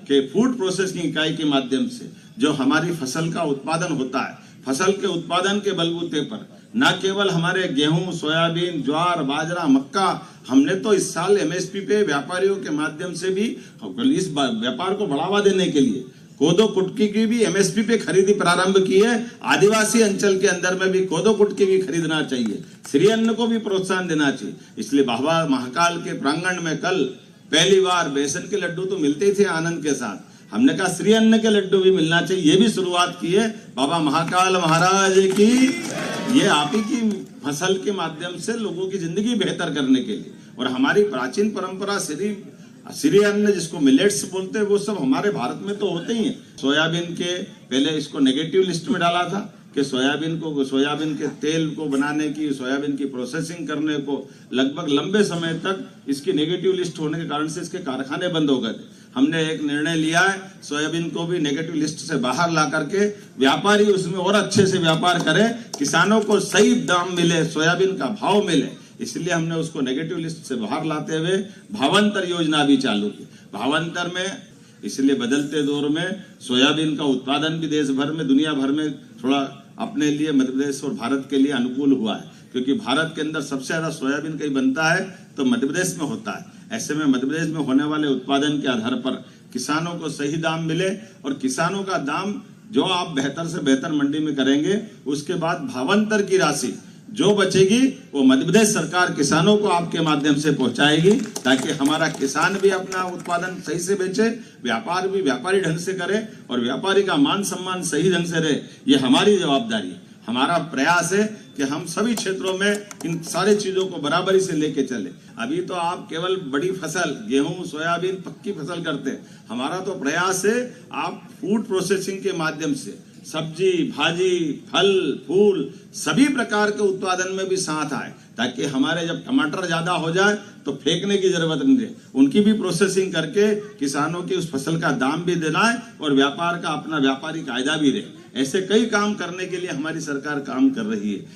कि food processing इकाई के माध्यम से जो हमारी फसल का उत्पादन होता है, फसल के उत्पादन के बलबूते पर न केवल हमारे गेहूं, सोयाबीन, ज्वार, बाजरा, मक्का, हमने तो इस साल एमएसपी पे व्यापारियों के माध्यम से भी इस व्यापार को बढ़ावा देने के लिए कोदो कुटकी की भी एमएसपी पे खरीदी प्रारंभ की है। आदिवासी अंचल के अंदर में भी कोदो कुटकी भी खरीदना चाहिए, श्री अन्न को भी प्रोत्साहन देना चाहिए। इसलिए बाबा महाकाल के प्रांगण में कल पहली बार बेसन के लड्डू तो मिलते थे आनंद के साथ, हमने कहा श्री अन्न के लड्डू भी मिलना चाहिए। ये भी शुरुआत की है बाबा महाकाल महाराज की। ये आप ही की फसल के माध्यम से लोगों की जिंदगी बेहतर करने के लिए, और हमारी प्राचीन परंपरा श्री अन्न जिसको मिलेट्स बोलते हैं, वो सब हमारे भारत में तो होते ही हैं। सोयाबीन के पहले इसको नेगेटिव लिस्ट में डाला था कि सोयाबीन के तेल को बनाने की, सोयाबीन की प्रोसेसिंग करने को लगभग लंबे समय तक इसकी नेगेटिव लिस्ट होने के कारण से इसके कारखाने बंद हो गए थे। हमने एक निर्णय लिया है, सोयाबीन को भी नेगेटिव लिस्ट से बाहर ला करके व्यापारी उसमें और अच्छे से व्यापार करें, किसानों को सही दाम मिले, सोयाबीन का भाव मिले, इसलिए हमने उसको नेगेटिव लिस्ट से बाहर लाते हुए भावांतर योजना भी चालू की। भावांतर में इसलिए बदलते दौर में सोयाबीन का उत्पादन भी देश भर में, दुनिया भर में थोड़ा अपने लिए मध्य प्रदेश और भारत के लिए अनुकूल हुआ है, क्योंकि भारत के अंदर सबसे ज्यादा सोयाबीन कहीं बनता है तो मध्य प्रदेश में होता है। ऐसे में मध्य प्रदेश में होने वाले उत्पादन के आधार पर किसानों को सही दाम मिले, और किसानों का दाम जो आप बेहतर से बेहतर मंडी में करेंगे, उसके बाद भावांतर की राशि जो बचेगी वो मध्य प्रदेश सरकार किसानों को आपके माध्यम से पहुंचाएगी, ताकि हमारा किसान भी अपना उत्पादन सही से बेचे, व्यापार भी व्यापारी ढंग से करे, और व्यापारी का मान सम्मान सही ढंग से रहे। ये हमारी जवाबदारी है, हमारा प्रयास है कि हम सभी क्षेत्रों में इन सारी चीजों को बराबरी से लेके चले। अभी तो आप केवल बड़ी फसल गेहूं, सोयाबीन, पक्की फसल करते हैं, हमारा तो प्रयास है आप फूड प्रोसेसिंग के माध्यम से सब्जी, भाजी, फल, फूल सभी प्रकार के उत्पादन में भी साथ आए, ताकि हमारे जब टमाटर ज्यादा हो जाए तो फेंकने की जरूरत नहीं रहे, उनकी भी प्रोसेसिंग करके किसानों की उस फसल का दाम भी देना है, और व्यापार का अपना व्यापारी कायदा भी रहे। ऐसे कई काम करने के लिए हमारी सरकार काम कर रही है।